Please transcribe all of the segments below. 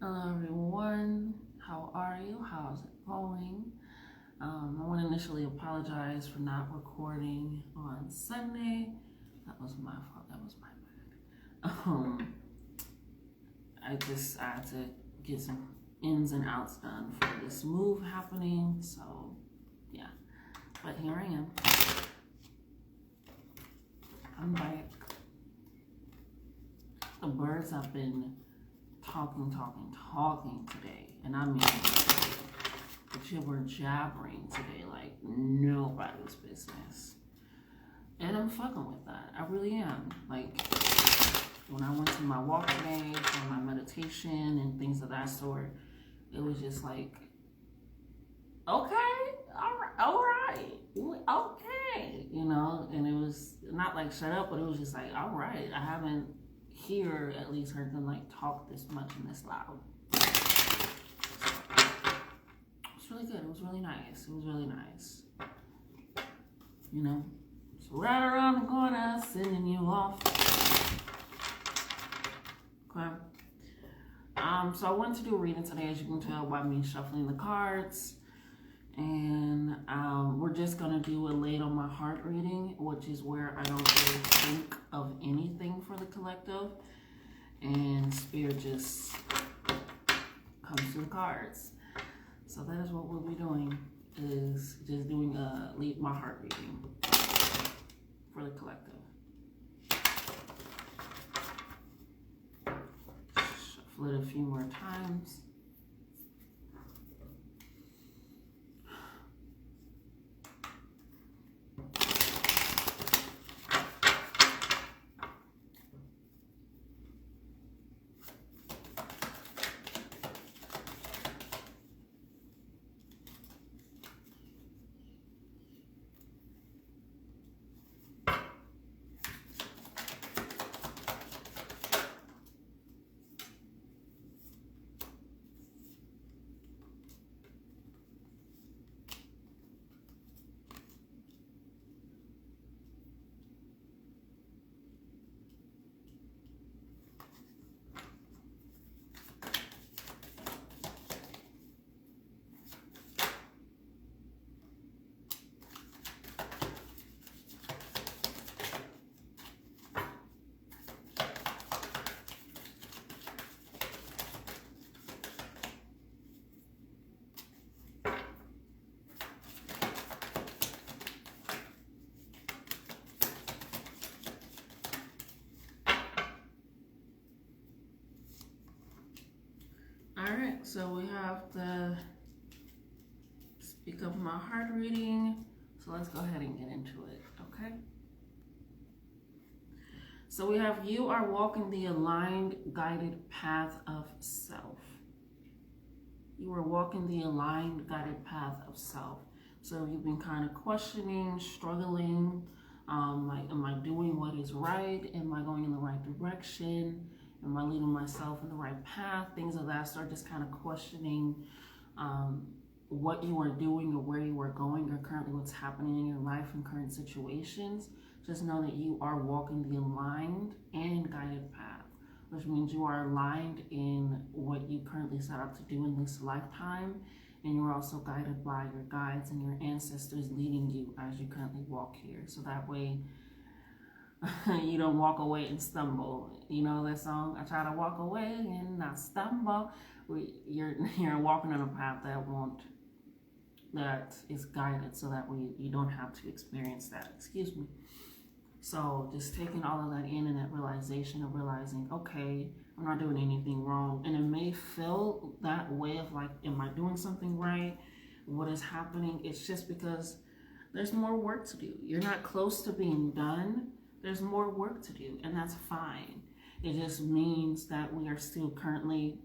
Hello everyone, how are you? How's it going? I want to initially apologize for not recording on Sunday. That was my fault. That was my bad. I had to get some ins and outs done for this move happening. So yeah, but here I am. I'm back. The birds have been talking today, and I mean jibber jabbering today like nobody's business. And I'm fucking with that. I really am. Like when I went to my walk today for my meditation and things of that sort, it was just like, okay, all right, okay, and it was not like shut up, but it was just like, all right, I haven't here at least heard them like talk this much and this loud. It's really good. It was really nice. It was really nice. So right around the corner, sending you off. Okay. So I wanted to do a reading today, as you can tell by me shuffling the cards. And we're just going to do a laid on my heart reading, which is where I don't really think of anything for the collective. And spirit just comes to the cards. So that is what we'll be doing, is just doing a lead my heart reading for the collective. Shuffle it a few more times. Alright, so we have the Speak Up My Heart reading. So let's go ahead and get into it, okay? So we have, you are walking the aligned, guided path of self. You are walking the aligned, guided path of self. So you've been kind of questioning, struggling, like, am I doing what is right? Am I going in the right direction? Am I leading myself in the right path? Things of that sort, just kind of questioning what you are doing or where you are going or currently what's happening in your life and current situations. Just know that you are walking the aligned and guided path, which means you are aligned in what you currently set out to do in this lifetime, and you're also guided by your guides and your ancestors leading you as you currently walk here. So that way you don't walk away and stumble. You know that song, I try to walk away and not stumble. You're walking on a path that is guided, so that way you don't have to experience that. Excuse me. So just taking all of that in, and that realization of realizing, okay, I'm not doing anything wrong. And it may feel that way of like, am I doing something right? What is happening? It's just because there's more work to do. You're not close to being done. There's more work to do, and that's fine. It just means that we are still currently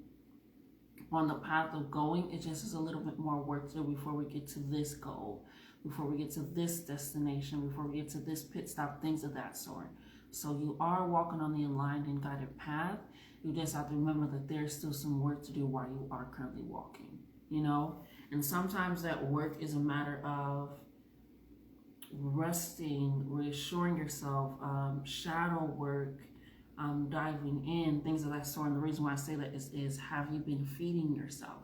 on the path of going. It just is a little bit more work to do before we get to this goal, before we get to this destination, before we get to this pit stop, things of that sort. So you are walking on the aligned and guided path. You just have to remember that there's still some work to do while you are currently walking, And sometimes that work is a matter of resting, reassuring yourself, shadow work, diving in, things of that sort. And the reason why I say that is have you been feeding yourself?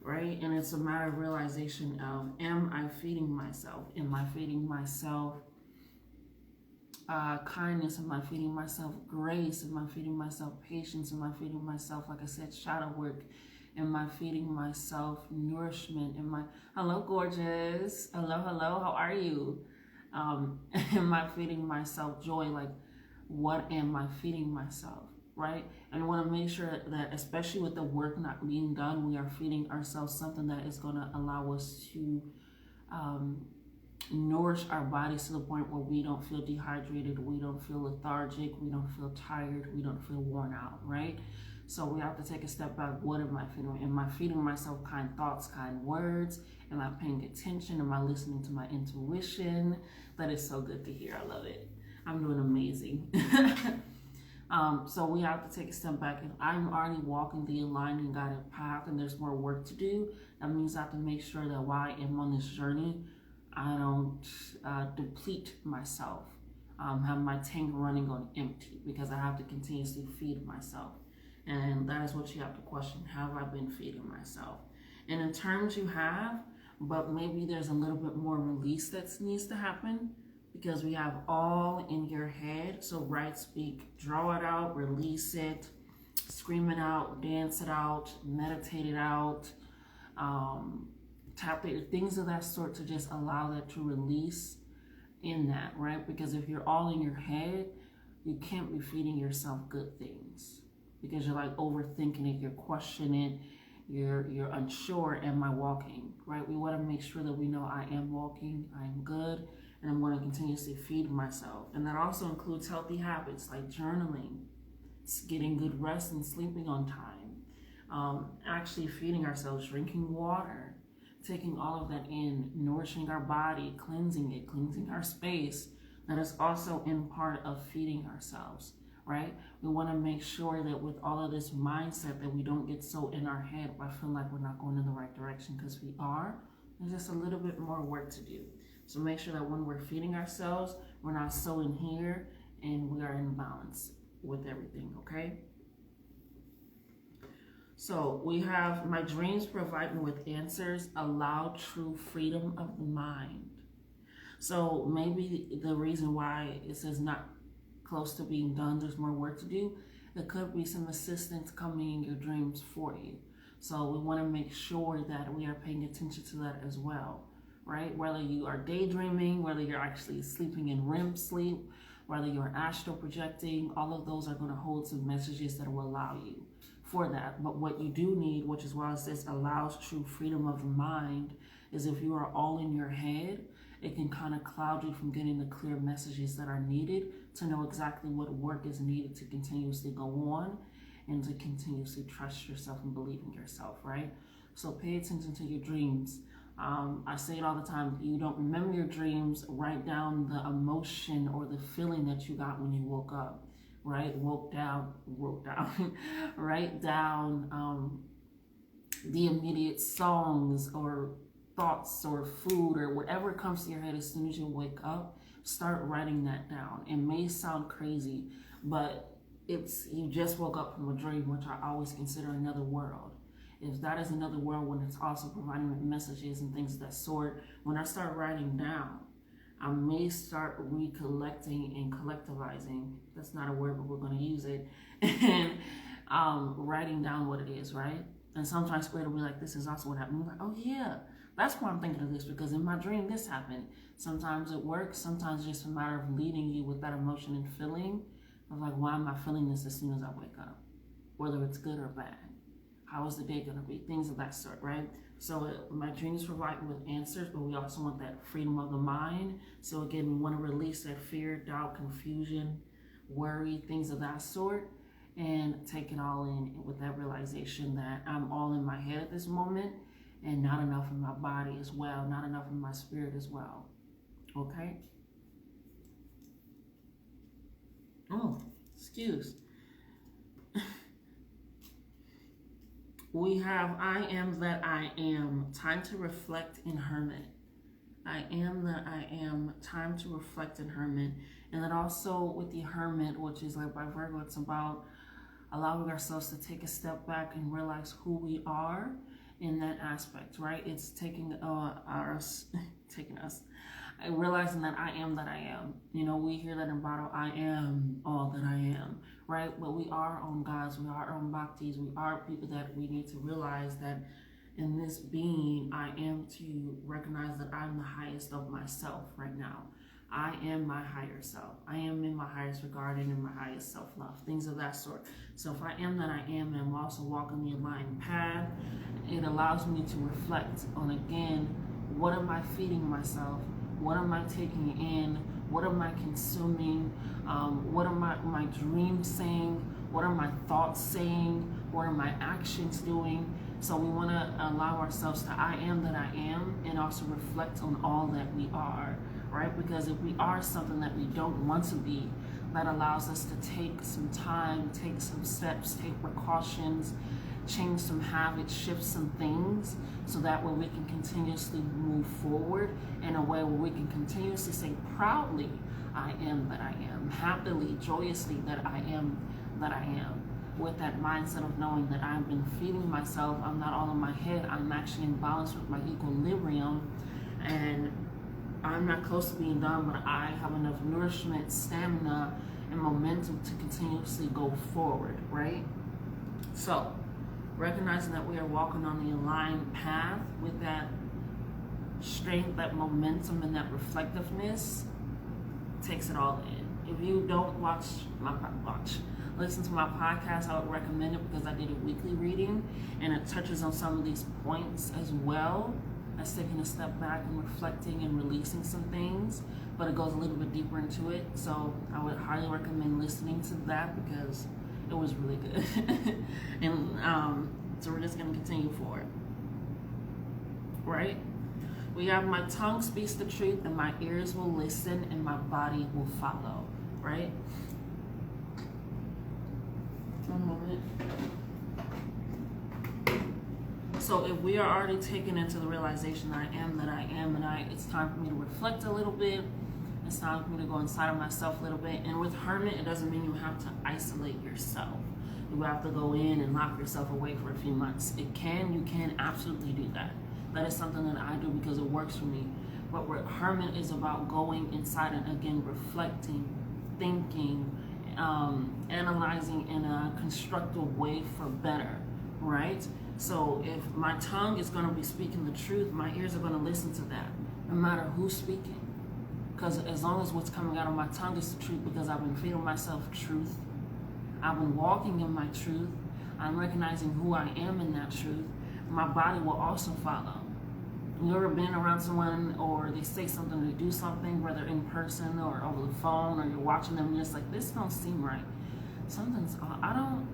Right? And it's a matter of realization of, am I feeding myself? Am I feeding myself kindness? Am I feeding myself grace? Am I feeding myself patience? Am I feeding myself, like I said, shadow work? Am I feeding myself nourishment? Hello, gorgeous. Hello, hello. How are you? Am I feeding myself joy? Like, what am I feeding myself? Right? And I want to make sure that, especially with the work not being done, we are feeding ourselves something that is going to allow us to nourish our bodies to the point where we don't feel dehydrated, we don't feel lethargic, we don't feel tired, we don't feel worn out, right? So we have to take a step back. What am I feeding? Am I feeding myself kind thoughts, kind words? Am I paying attention? Am I listening to my intuition? That is so good to hear. I love it. I'm doing amazing. So we have to take a step back. If I'm already walking the aligned and guided path and there's more work to do, that means I have to make sure that while I am on this journey, I don't deplete myself, have my tank running on empty, because I have to continuously feed myself. And that is what you have to question. Have I been feeding myself? And in terms you have, but maybe there's a little bit more release that needs to happen, because we have all in your head. So right, speak, draw it out, release it, scream it out, dance it out, meditate it out, tap it, things of that sort, to just allow that to release in that, right? Because if you're all in your head, you can't be feeding yourself good things, because you're like overthinking it, you're questioning it, you're unsure, am I walking, right? We want to make sure that we know I am walking, I'm good, and I'm going to continuously feed myself. And that also includes healthy habits like journaling, getting good rest and sleeping on time, actually feeding ourselves, drinking water, taking all of that in, nourishing our body, cleansing it, cleansing our space. That is also in part of feeding ourselves, right? We want to make sure that with all of this mindset that we don't get so in our head by feeling like we're not going in the right direction, because we are. There's just a little bit more work to do. So make sure that when we're feeding ourselves, we're not so in here and we are in balance with everything, okay? So we have, my dreams provide me with answers, allow true freedom of the mind. So maybe the reason why it says not close to being done, there's more work to do, there could be some assistance coming in your dreams for you. So we want to make sure that we are paying attention to that as well, right? Whether you are daydreaming, whether you're actually sleeping in REM sleep, whether you're astral projecting, all of those are going to hold some messages that will allow you for that. But what you do need, which is why it says allows true freedom of the mind, is if you are all in your head, it can kind of cloud you from getting the clear messages that are needed to know exactly what work is needed to continuously go on and to continuously trust yourself and believe in yourself, right? So pay attention to your dreams. I say it all the time. You don't remember your dreams, write down the emotion or the feeling that you got when you woke up, right? Write down the immediate songs or thoughts or food or whatever comes to your head as soon as you wake up. Start writing that down. It may sound crazy, but it's, you just woke up from a dream, which I always consider another world. If that is another world, when it's also providing messages and things of that sort, when I start writing down, I may start recollecting and collectivizing. That's not a word, but we're going to use it. And writing down what it is, right? And sometimes Spirit will be like, this is also what happened. I'm like, oh yeah, that's why I'm thinking of this, because in my dream this happened. Sometimes it works. Sometimes it's just a matter of leading you with that emotion and feeling of like, why am I feeling this as soon as I wake up? Whether it's good or bad. How is the day going to be? Things of that sort, right? So my dreams provide me with answers, but we also want that freedom of the mind. So again, we want to release that fear, doubt, confusion, worry, things of that sort, and take it all in with that realization that I'm all in my head at this moment and not enough in my body as well, not enough in my spirit as well. Okay? Oh, excuse. We have I am that I am. Time to reflect and hermit. I am that I am. Time to reflect in Hermit. And then also with the Hermit, which is like by Virgo, it's about allowing ourselves to take a step back and realize who we are in that aspect, right? It's taking taking us, realizing that I am that I am. You know, we hear that in Bottle, I am all that I am, right? But we are our own gods, we are our own bhaktis, we are people that we need to realize that in this being, I am to recognize that I'm the highest of myself right now. I am my higher self. I am in my highest regard and in my highest self-love, things of that sort. So if I am that I am, and I'm also walking the aligned path, it allows me to reflect on, again, what am I feeding myself? What am I taking in? What am I consuming? What are my dreams saying? What are my thoughts saying? What are my actions doing? So we want to allow ourselves to I am that I am, and also reflect on all that we are, right? Because if we are something that we don't want to be, that allows us to take some time, take some steps, take precautions, change some habits, shift some things, so that way we can continuously move forward in a way where we can continuously say proudly, I am that I am, happily, joyously that I am that I am, with that mindset of knowing that I've been feeding myself, I'm not all in my head, I'm actually in balance with my equilibrium, and I'm not close to being done, but I have enough nourishment, stamina, and momentum to continuously go forward, right? So, recognizing that we are walking on the aligned path with that strength, that momentum, and that reflectiveness, takes it all in. If you don't listen to my podcast, I would recommend it because I did a weekly reading and it touches on some of these points as well as taking a step back and reflecting and releasing some things, but it goes a little bit deeper into it. So I would highly recommend listening to that because it was really good. And so we're just going to continue forward, right? We have my tongue speaks the truth and my ears will listen and my body will follow, right? One moment. So if we are already taken into the realization that I am, and it's time for me to reflect a little bit. It's time for me to go inside of myself a little bit. And with Hermit, it doesn't mean you have to isolate yourself. You have to go in and lock yourself away for a few months. You can absolutely do that. That is something that I do because it works for me. But what Hermit is about going inside and again reflecting, thinking, analyzing in a constructive way for better, right? So if my tongue is going to be speaking the truth, my ears are going to listen to that, no matter who's speaking. Because as long as what's coming out of my tongue is the truth, because I've been feeding myself truth, I've been walking in my truth, I'm recognizing who I am in that truth, my body will also follow. You ever been around someone or they say something or do something, whether in person or over the phone, or you're watching them and it's like, this don't seem right. Something's, I don't,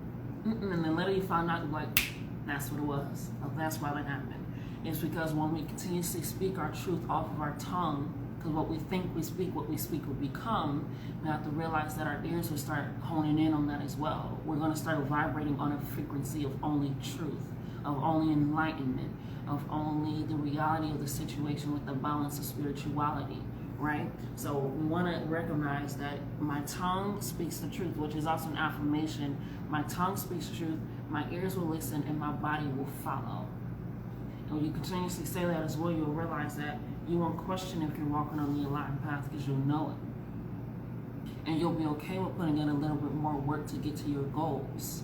and then later you find out, like, that's what it was. That's why that happened. It's because when we continuously speak our truth off of our tongue, because what we think we speak, what we speak will become, we have to realize that our ears will start honing in on that as well. We're going to start vibrating on a frequency of only truth, of only enlightenment, of only the reality of the situation with the balance of spirituality, right? So we want to recognize that my tongue speaks the truth, which is also an affirmation. My tongue speaks truth, my ears will listen, and my body will follow. And when you continuously say that as well, you'll realize that you won't question if you're walking on the aligned path because you'll know it. And you'll be okay with putting in a little bit more work to get to your goals,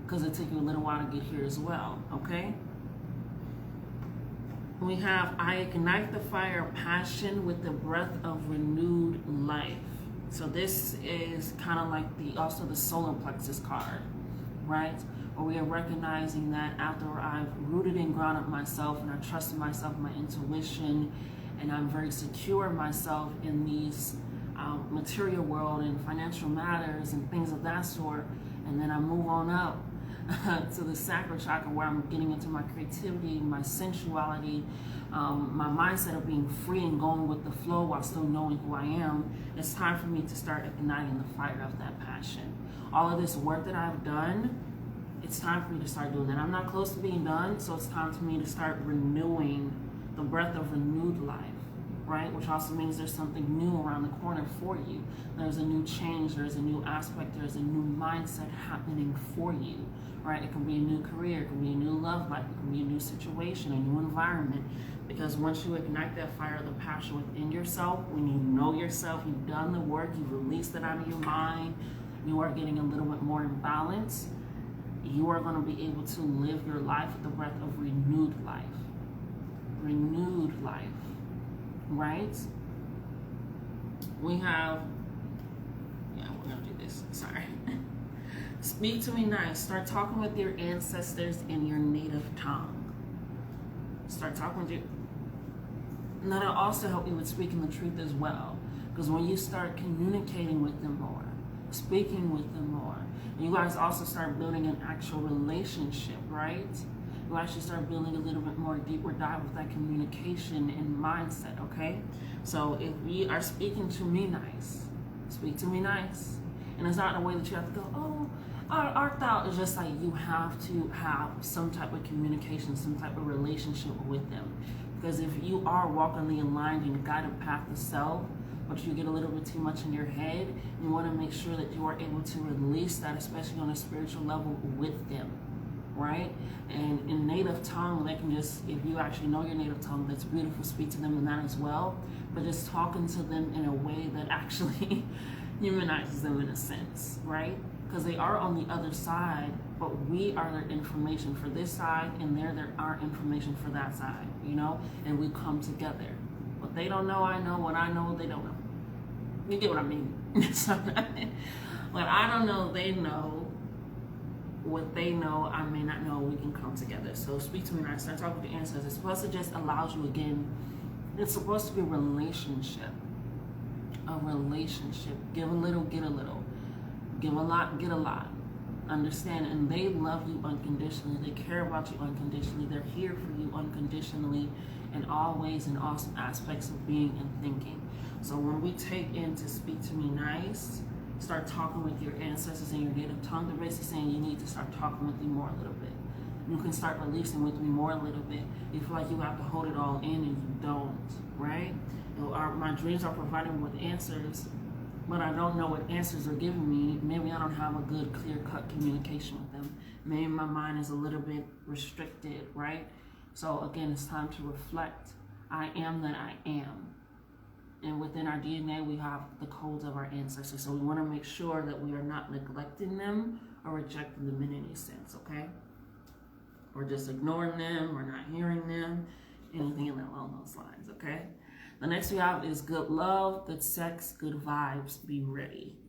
because it'll take you a little while to get here as well, okay? We have, I ignite the fire of passion with the breath of renewed life. So this is kind of like also the solar plexus card, right? Where we are recognizing that after I've rooted and grounded myself and I trusted myself, my intuition, and I'm very secure in myself in these material world and financial matters and things of that sort, and then I move on up to the sacral chakra where I'm getting into my creativity, my sensuality, my mindset of being free and going with the flow while still knowing who I am. It's time for me to start igniting the fire of that passion. All of this work that I've done, it's time for me to start doing that. I'm not close to being done, so it's time for me to start renewing the breath of renewed life, right? Which also means there's something new around the corner for you. There's a new change, there's a new aspect, there's a new mindset happening for you, right? It can be a new career, it can be a new love life, it can be a new situation, a new environment. Because once you ignite that fire, the passion within yourself, when you know yourself, you've done the work, you've released it out of your mind, you are getting a little bit more in balance, you are going to be able to live your life with the breath of renewed life. Renewed life, right? We have, yeah, we're going to do this, sorry. Speak to me nice. Start talking with your ancestors in your native tongue. Start talking with your, and that'll also help you with speaking the truth as well. Because when you start communicating with them more, speaking with them more, you guys also start building an actual relationship, right? You actually start building a little bit more deeper dive with that communication and mindset, okay? So if we are speaking to me nice, speak to me nice. And it's not in a way that you have to go, oh, our thought is just like you have to have some type of communication, some type of relationship with them. Because if you are walking the aligned and guided path to self, but you get a little bit too much in your head, you want to make sure that you are able to release that, especially on a spiritual level with them, right? And in native tongue, they can just, if you actually know your native tongue, that's beautiful, speak to them in that as well. But just talking to them in a way that actually humanizes them in a sense, right? Because they are on the other side, but we are their information for this side, and they're our information for that side, you know? And we come together. What they don't know, I know. What I know, they don't know. You get what I mean? So, what I don't know, they know. What they know, I may not know. We can come together. So speak to me when I start talking to ancestors. It's supposed to just allows you again. It's supposed to be a relationship. A relationship. Give a little, get a little. Give a lot, get a lot. Understand, and they love you unconditionally. They care about you unconditionally. They're here for you unconditionally in all ways and all aspects of being and thinking. So when we take in to speak to me nice, start talking with your ancestors in your native tongue, they're basically saying you need to start talking with me more a little bit. You can start releasing with me more a little bit. You feel like you have to hold it all in and you don't, right? My dreams are providing me with answers, but I don't know what answers are giving me. Maybe I don't have a good, clear-cut communication with them. Maybe my mind is a little bit restricted, right? So again, it's time to reflect. I am that I am. And within our DNA, we have the codes of our ancestors. So we want to make sure that we are not neglecting them or rejecting them in any sense, okay? Or just ignoring them or not hearing them, anything along those lines, okay? The next we have is good love, good sex, good vibes, be ready.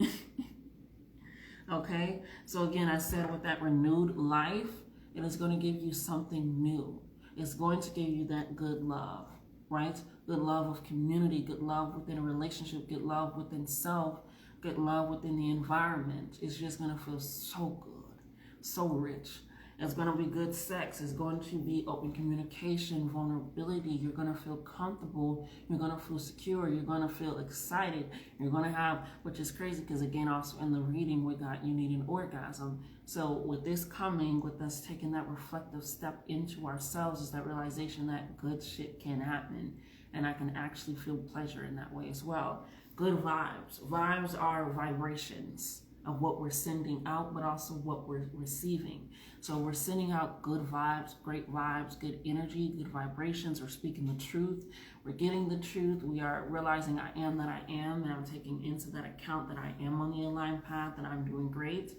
Okay? So again, I said with that renewed life, it is going to give you something new. It's going to give you that good love, right? Good love of community, good love within a relationship, good love within self, good love within the environment. It's just going to feel so good, so rich. It's going to be good sex. It's going to be open communication, vulnerability. You're going to feel comfortable. You're going to feel secure. You're going to feel excited. You're going to have, which is crazy because again, also in the reading, we got you need an orgasm. So with this coming, with us taking that reflective step into ourselves, is that realization that good shit can happen. And I can actually feel pleasure in that way as well. Good vibes. Vibes are vibrations of what we're sending out, but also what we're receiving. So we're sending out good vibes, great vibes, good energy, good vibrations. We're speaking the truth. We're getting the truth. We are realizing I am that I am, and I'm taking into that account that I am on the aligned path, that I'm doing great.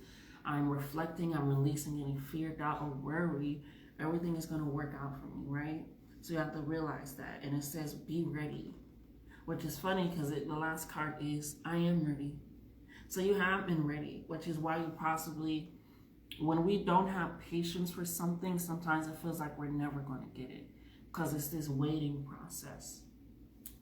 I'm reflecting, I'm releasing any fear, doubt, or worry. Everything is going to work out for me, right? So you have to realize that. And it says, be ready, which is funny because the last card is, I am ready. So you have been ready, which is why you possibly, when we don't have patience for something, sometimes it feels like we're never going to get it because it's this waiting process,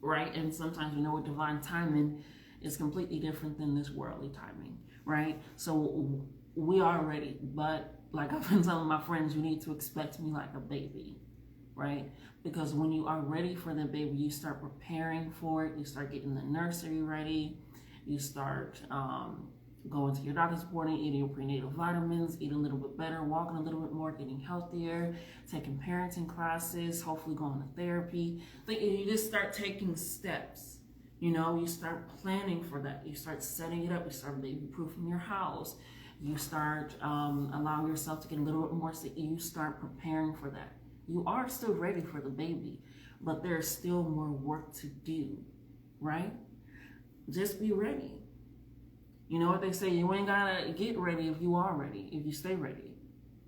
right? And sometimes we know with divine timing is completely different than this worldly timing, right? So we are ready, but like I've been telling my friends, you need to expect me like a baby, right? Because when you are ready for the baby, you start preparing for it. You start getting the nursery ready. You start going to your doctor's appointment, eating your prenatal vitamins, eating a little bit better, walking a little bit more, getting healthier, taking parenting classes, hopefully going to therapy. You just start taking steps. You start planning for that. You start setting it up. You start baby-proofing your house. You start allowing yourself to get a little bit more sick. You start preparing for that. You are still ready for the baby, but there's still more work to do, right? Just be ready. You know what they say, you ain't gotta get ready if you are ready, if you stay ready.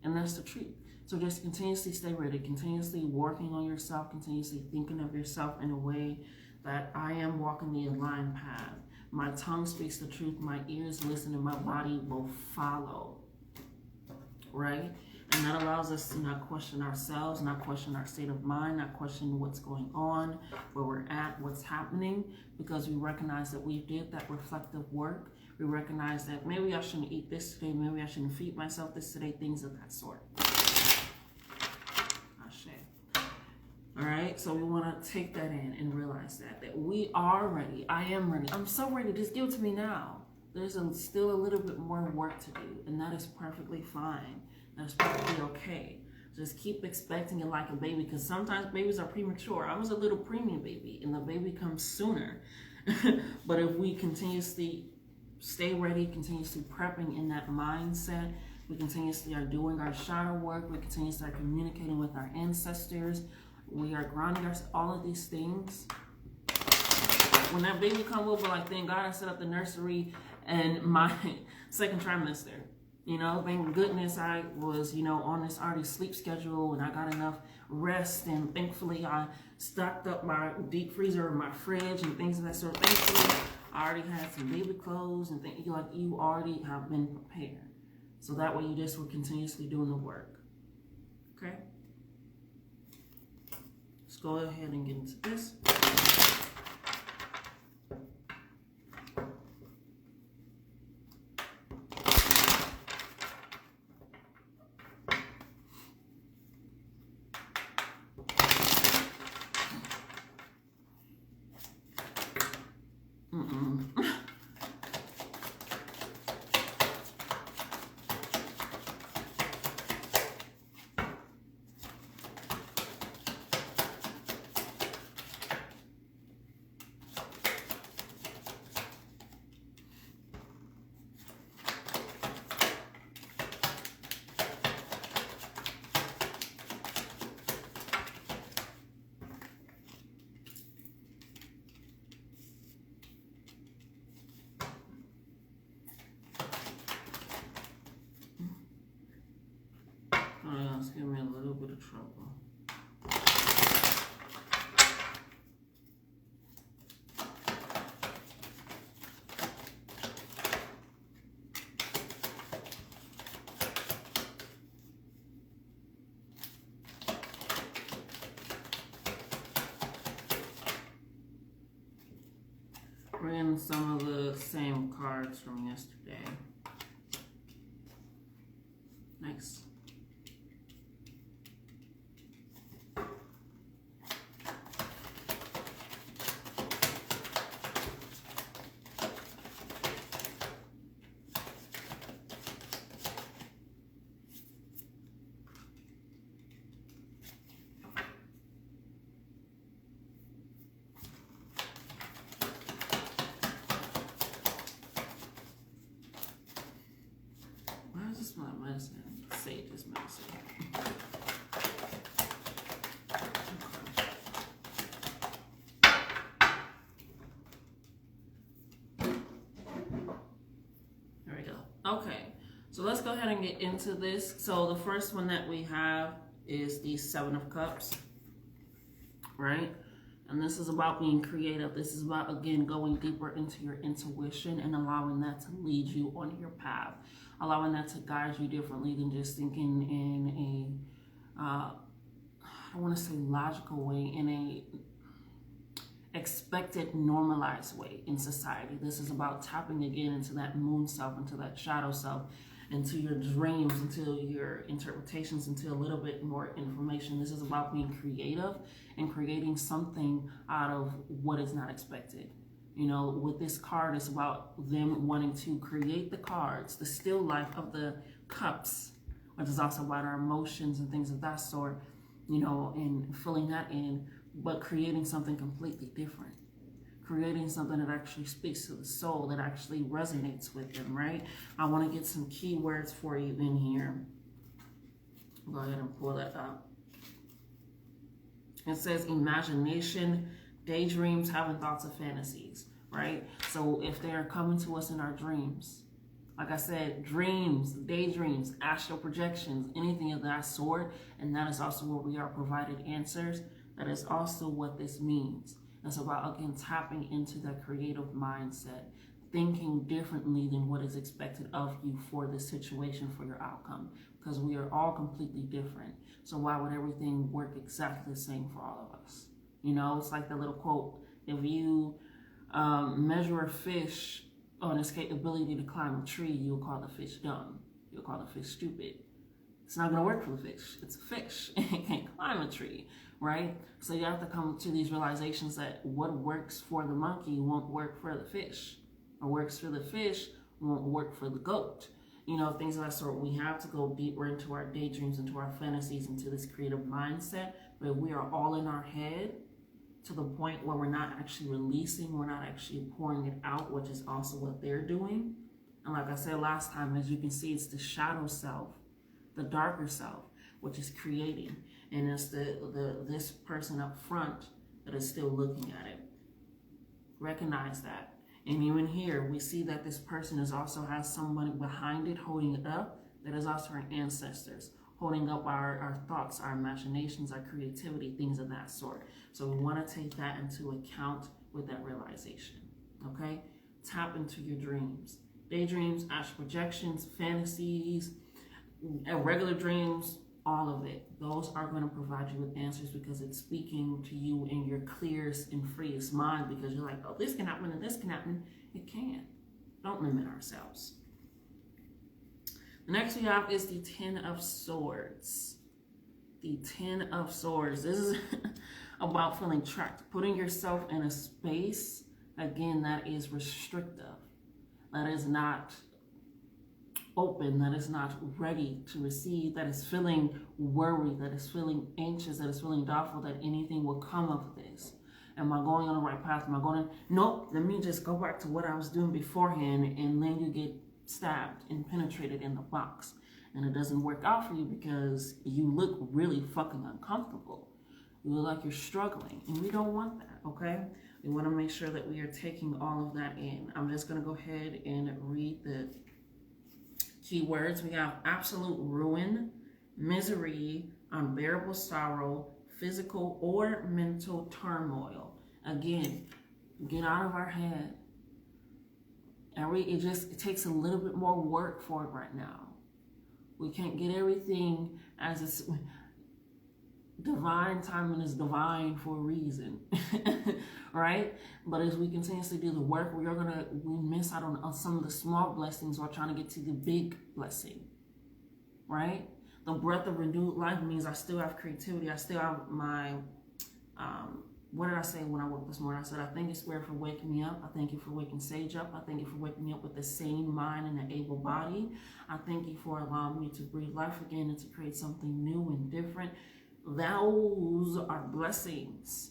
And that's the truth. So just continuously stay ready, continuously working on yourself, continuously thinking of yourself in a way that I am walking the aligned path. My tongue speaks the truth, my ears listen, and my body will follow, right? And that allows us to not question ourselves, not question our state of mind, not question what's going on, where we're at, what's happening, because we recognize that we did that reflective work. We recognize that maybe I shouldn't eat this today, maybe I shouldn't feed myself this today, things of that sort. All right, so we want to take that in and realize that we are ready. I am ready. I'm so ready. Just give it to me now. There's still a little bit more work to do, and that is perfectly fine. That's perfectly okay. Just keep expecting it like a baby, because sometimes babies are premature. I was a little preemie baby, and the baby comes sooner. But if we continuously stay ready, continuously prepping in that mindset, we continuously are doing our shadow work, we continuously are communicating with our ancestors, we are grounding ourselves, all of these things. When that baby comes over, like, thank God I set up the nursery and my second trimester. Thank goodness I was, on this already sleep schedule, and I got enough rest, and thankfully I stocked up my deep freezer, my fridge, and things of that sort. Thankfully, I already had some baby clothes, and you already have been prepared. So that way you just were continuously doing the work. Okay? Let's go ahead and get into this. It's giving me a little bit of trouble. We're in some of the same cards from yesterday. Nice. My medicine. Sage is medicine. There we go. Okay, so let's go ahead and get into this. So the first one that we have is the Seven of Cups, right? And this is about being creative. This is about, again, going deeper into your intuition and allowing that to lead you on your path. Allowing that to guide you differently than just thinking in a, I want to say logical way, in a expected, normalized way in society. This is about tapping again into that moon self, into that shadow self, into your dreams, into your interpretations, into a little bit more information. This is about being creative and creating something out of what is not expected. You know, with this card, it's about them wanting to create the cards, the still life of the cups, which is also about our emotions and things of that sort, you know, and filling that in, but creating something completely different. Creating something that actually speaks to the soul, that actually resonates with them, right? I want to get some keywords for you in here. Go ahead and pull that up. It says imagination, daydreams, having thoughts of fantasies, right? So if they are coming to us in our dreams, like I said, dreams, daydreams, astral projections, anything of that sort, and that is also where we are provided answers. That is also what this means. It's about, again, tapping into that creative mindset, thinking differently than what is expected of you for this situation, for your outcome, because we are all completely different. So why would everything work exactly the same for all of us? You know, it's like the little quote, if you measure a fish on its ability to climb a tree, you'll call the fish dumb. You'll call the fish stupid. It's not going to work for the fish. It's a fish. It can't climb a tree, right? So you have to come to these realizations that what works for the monkey won't work for the fish. What works for the fish won't work for the goat. You know, things of that sort. We have to go deeper into our daydreams, into our fantasies, into this creative mindset where we are all in our head to the point where we're not actually releasing, we're not actually pouring it out, which is also what they're doing. And like I said last time, as you can see, it's the shadow self, the darker self, which is creating, and it's this person up front that is still looking at it. Recognize that. And even here, we see that this person is also has someone behind it holding it up. That is also our ancestors, holding up our thoughts, our imaginations, our creativity, things of that sort. So we want to take that into account with that realization, okay? Tap into your dreams. Daydreams, astral projections, fantasies, regular dreams, all of it. Those are going to provide you with answers because it's speaking to you in your clearest and freest mind, because you're like, oh, this can happen and this can happen. It can. Don't limit ourselves. The next we have is the Ten of Swords. The Ten of Swords. This is about feeling trapped, putting yourself in a space, again, that is restrictive, that is not open, that is not ready to receive, that is feeling worried, that is feeling anxious, that is feeling doubtful that anything will come of this. Am I going on the right path? Am I going to? Nope, let me just go back to what I was doing beforehand, and then you get stabbed and penetrated in the box. And it doesn't work out for you because you look really fucking uncomfortable. You look like you're struggling, and we don't want that, okay? We want to make sure that we are taking all of that in. I'm just going to go ahead and read the keywords. We have absolute ruin, misery, unbearable sorrow, physical or mental turmoil. Again, get out of our head. It takes a little bit more work for it right now. We can't get everything as it's divine timing is divine for a reason, right? But as we continuously do the work, we miss out on some of the small blessings while trying to get to the big blessing, right? The breath of renewed life means I still have creativity. I still have my, what did I say when I woke this morning? I said, I thank you, Spirit, for waking me up. I thank you for waking Sage up. I thank you for waking me up with the sane mind and an able body. I thank you for allowing me to breathe life again and to create something new and different. Those are blessings.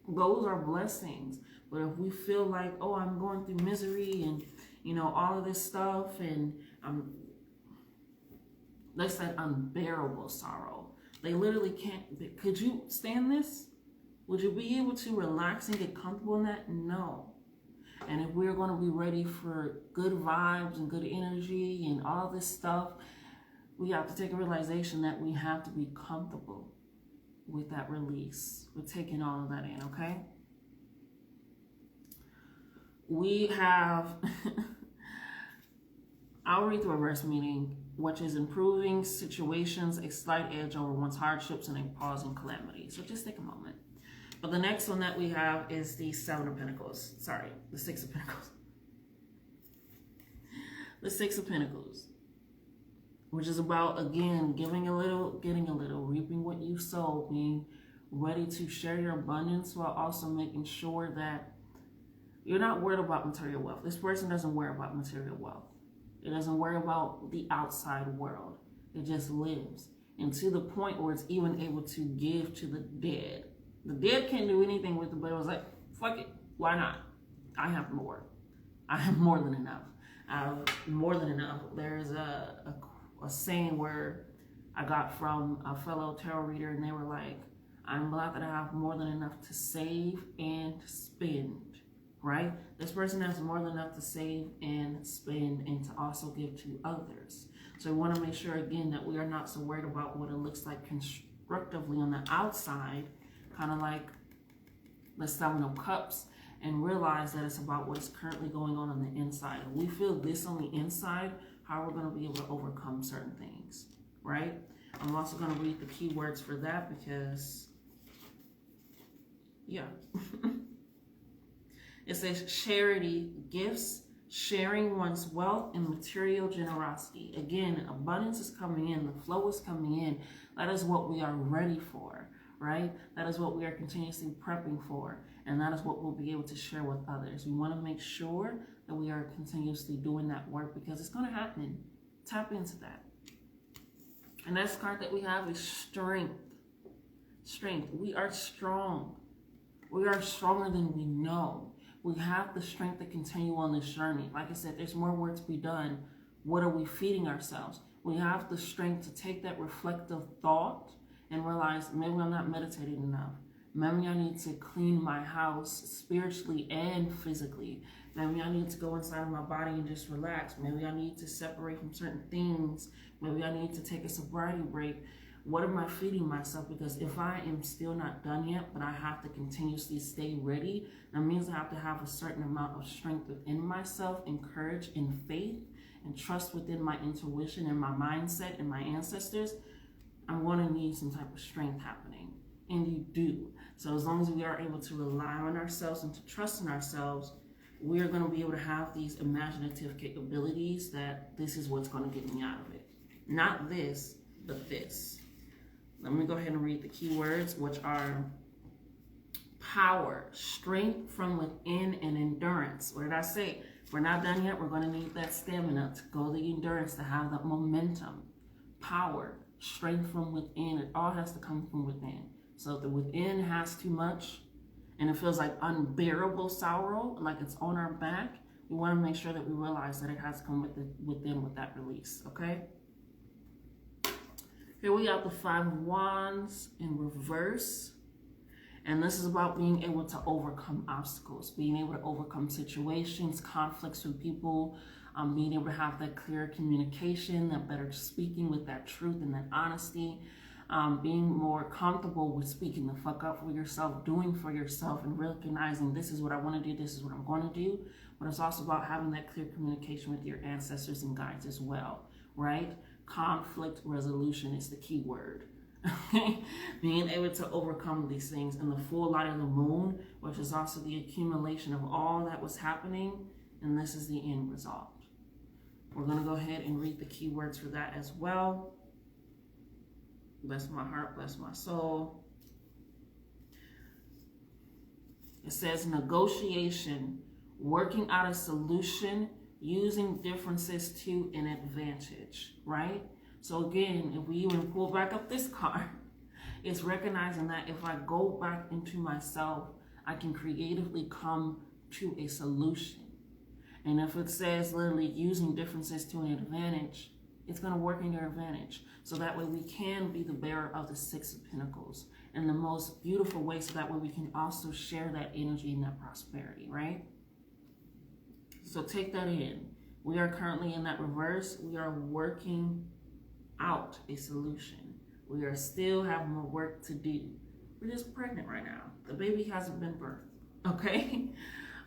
Those are blessings. But if we feel like, oh, I'm going through misery and, you know, all of this stuff, and they said unbearable sorrow. They literally can't. Could you stand this? Would you be able to relax and get comfortable in that? No. And if we're going to be ready for good vibes and good energy and all this stuff, we have to take a realization that we have to be comfortable with that release. We're taking all of that in, okay? We have, I'll read the reverse meaning, which is improving situations, a slight edge over one's hardships, and a pause in calamity. So just take a moment. But the next one that we have is the Seven of Pentacles. Sorry, the Six of Pentacles. The Six of Pentacles, which is about, again, giving a little, getting a little, reaping what you sow, being ready to share your abundance while also making sure that You're not worried about material wealth. This person doesn't worry about material wealth. It doesn't worry about the outside world. It just lives. And to the point where it's even able to give to the dead. The dead can't do anything with it, but it was like, fuck it. Why not? I have more. I have more than enough. I have more than enough. There's a saying where I got from a fellow tarot reader, and they were like, I'm glad that I have more than enough to save and spend, right? This person has more than enough to save and spend and to also give to others. So we want to make sure, again, that we are not so worried about what it looks like constructively on the outside, kind of like the Seven of Cups, and realize that it's about what's currently going on the inside. If we feel this on the inside, how we're going to be able to overcome certain things, right? I'm also going to read the keywords for that because, yeah. It says charity, gifts, sharing one's wealth, and material generosity. Again, abundance is coming in. The flow is coming in. That is what we are ready for, right? That is what we are continuously prepping for. And that is what we'll be able to share with others. We want to make sure that we are continuously doing that work because it's going to happen. Tap into that. And next card that we have is strength. Strength. We are strong. We are stronger than we know. We have the strength to continue on this journey. Like I said, there's more work to be done. What are we feeding ourselves? We have the strength to take that reflective thought and realize maybe I'm not meditating enough. Maybe I need to clean my house spiritually and physically. Maybe I need to go inside of my body and just relax. Maybe I need to separate from certain things. Maybe I need to take a sobriety break. What am I feeding myself? Because if I am still not done yet, but I have to continuously stay ready, that means I have to have a certain amount of strength within myself and courage and faith and trust within my intuition and my mindset and my ancestors. I'm going to need some type of strength happening. And you do. So as long as we are able to rely on ourselves and to trust in ourselves, we are going to be able to have these imaginative capabilities that this is what's going to get me out of it. Not this, but this. Let me go ahead and read the keywords, which are power, strength from within, and endurance. What did I say? If we're not done yet, we're going to need that stamina to go the endurance, to have that momentum. Power, strength from within. It all has to come from within. So if the within has too much and it feels like unbearable sorrow, like it's on our back, we want to make sure that we realize that it has to come within with that release, okay? Here we have the Five of Wands in reverse. And this is about being able to overcome obstacles, being able to overcome situations, conflicts with people, being able to have that clear communication, that better speaking with that truth and that honesty. Being more comfortable with speaking the fuck up for yourself, doing for yourself, and recognizing this is what I want to do, this is what I'm going to do. But it's also about having that clear communication with your ancestors and guides as well, right? Conflict resolution is the key word. Being able to overcome these things in the full light of the moon, which is also the accumulation of all that was happening, and this is the end result. We're going to go ahead and read the keywords for that as well. Bless my heart, bless my soul. It says negotiation, working out a solution, using differences to an advantage, right? So again, if we even pull back up this card, it's recognizing that if I go back into myself, I can creatively come to a solution. And if it says literally using differences to an advantage, it's going to work in your advantage. So that way we can be the bearer of the Six of Pentacles in the most beautiful way, so that way we can also share that energy and that prosperity, right? So take that in. We are currently in that reverse. We are working out a solution. We are still having more work to do. We're just pregnant right now. The baby hasn't been birthed, okay?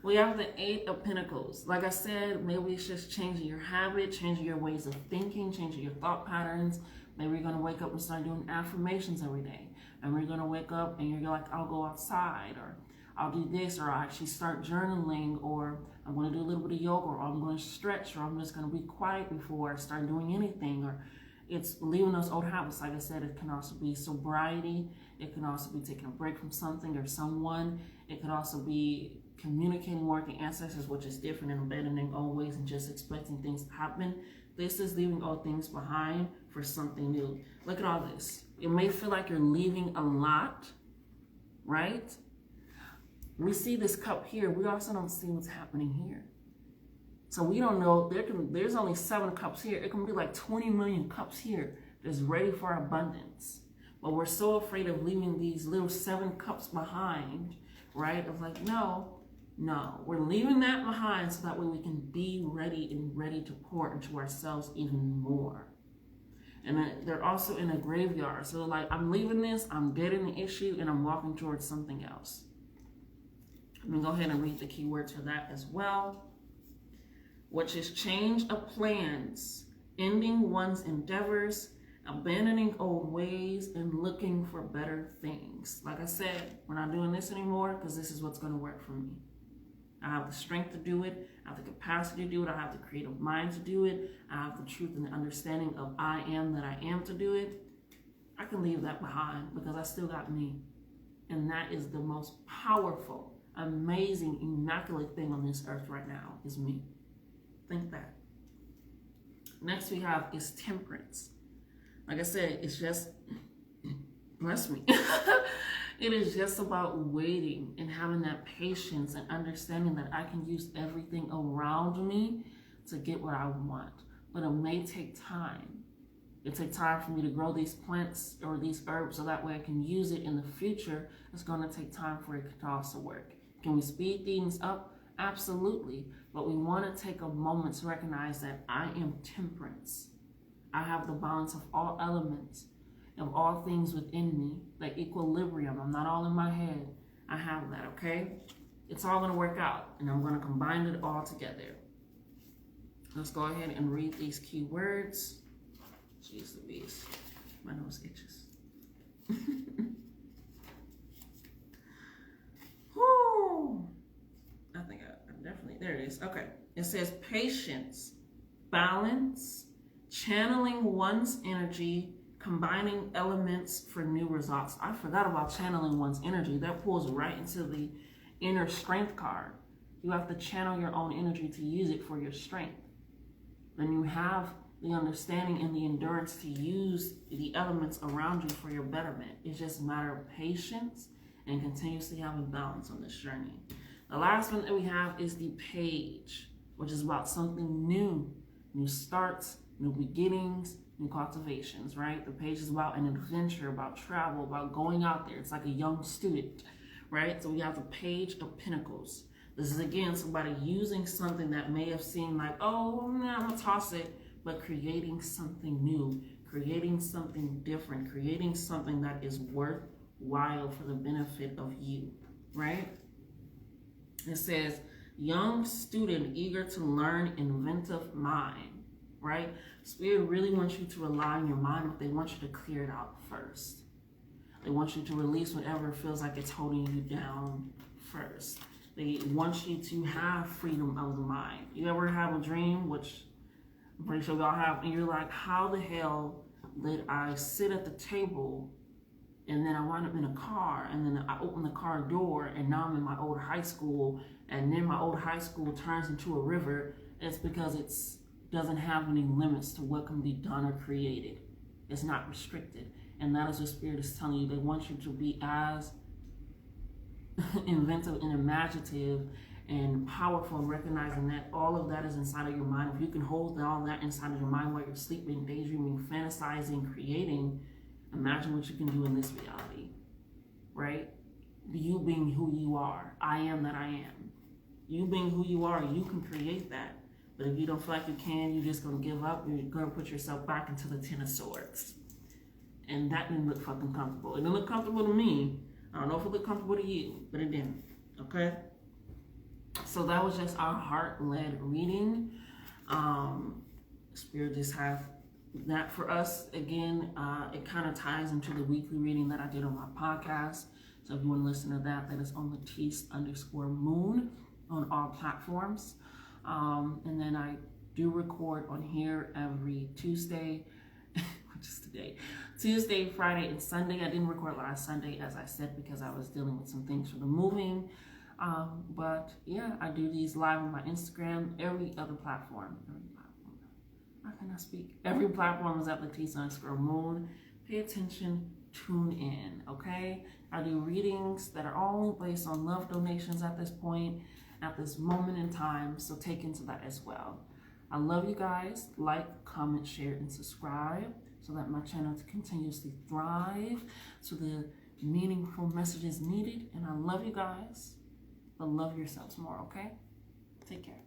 We have the Eight of Pentacles. Like I said, maybe it's just changing your habit, changing your ways of thinking, changing your thought patterns. Maybe you're going to wake up and start doing affirmations every day. And we're going to wake up and you're like, I'll go outside, or I'll do this, or I'll actually start journaling, or I'm going to do a little bit of yoga, or I'm going to stretch, or I'm just going to be quiet before I start doing anything. Or it's leaving those old habits. Like I said, it can also be sobriety. It can also be taking a break from something or someone. It could also be communicating more with the ancestors, which is different and abandoning old ways and just expecting things to happen. This is leaving all things behind for something new. Look at all this. It may feel like you're leaving a lot, right? We see this cup here. We also don't see what's happening here. So we don't know. There's only 7 cups here. It can be like 20 million cups here that's ready for abundance. But we're so afraid of leaving these little 7 cups behind, right? Of like, no, we're leaving that behind so that way we can be ready and ready to pour into ourselves even more. And then they're also in a graveyard. So like, I'm leaving this, I'm dead in the issue, and I'm walking towards something else. Let me go ahead and read the keywords for that as well, which is change of plans, ending one's endeavors, abandoning old ways, and looking for better things. Like I said, we're not doing this anymore because this is what's going to work for me. I have the strength to do it. I have the capacity to do it. I have the creative mind to do it. I have the truth and the understanding of I am that I am to do it. I can leave that behind because I still got me. And that is the most powerful, amazing, immaculate thing on this earth right now is me. Think that. Next we have is temperance. Like I said, it's just, bless me. It is just about waiting and having that patience and understanding that I can use everything around me to get what I want. But it may take time. It takes time for me to grow these plants or these herbs so that way I can use it in the future. It's going to take time for it to also work. Can we speed things up? Absolutely. But we want to take a moment to recognize that I am temperance. I have the balance of all elements, of all things within me, the equilibrium. I'm not all in my head. I have that, okay? It's all going to work out, and I'm going to combine it all together. Let's go ahead and read these keywords. Jeez Louise, my nose itches. Whew. I think I definitely, there it is. Okay, it says patience, balance, channeling one's energy, combining elements for new results. I forgot about channeling one's energy. That pulls right into the inner strength card. You have to channel your own energy to use it for your strength. Then you have the understanding and the endurance to use the elements around you for your betterment. It's just a matter of patience and continuously having balance on this journey. The last one that we have is the page, which is about something new, new starts, new beginnings, new cultivations, right? The page is about an adventure, about travel, about going out there. It's like a young student, right? So we have the Page of Pentacles. This is, again, somebody using something that may have seemed like, oh, nah, I'm gonna toss it, but creating something new, creating something different, creating something that is worthwhile for the benefit of you, right? It says, young student eager to learn, inventive mind, right? Spirit really wants you to rely on your mind, but they want you to clear it out first. They want you to release whatever feels like it's holding you down first. They want you to have freedom of the mind. You ever have a dream, which I'm pretty sure y'all have, and you're like, how the hell did I sit at the table and then I wound up in a car, and then I opened the car door, and now I'm in my old high school, and then my old high school turns into a river? It's because it doesn't have any limits to what can be done or created. It's not restricted. And that is what Spirit is telling you. They want you to be as inventive and imaginative and powerful, and recognizing that all of that is inside of your mind. If you can hold all that inside of your mind while you're sleeping, daydreaming, fantasizing, creating, imagine what you can do in this reality, right? You being who you are. I am that I am. You being who you are, you can create that. But if you don't feel like you can, you're just going to give up. You're going to put yourself back into the Ten of Swords. And that didn't look fucking comfortable. It didn't look comfortable to me. I don't know if it looked comfortable to you, but it didn't. Okay? So that was just our heart-led reading. Spirit just have that for us. Again, it kind of ties into the weekly reading that I did on my podcast. So if you want to listen to that, that is on Latisse_Moon on all platforms. And then I do record on here every Tuesday, which is today, Tuesday, Friday, and Sunday. I didn't record last Sunday, as I said, because I was dealing with some things for the moving. But yeah, I do these live on my Instagram, every other platform. How can I speak? Every platform is at Leticia_Moon. Pay attention, tune in, okay? I do readings that are all based on love donations at this point, at this moment in time, so take into that as well. I love you guys. Like, comment, share, and subscribe so that my channel continues to thrive, so the meaningful messages needed. And I love you guys, but love yourselves more, okay? Take care.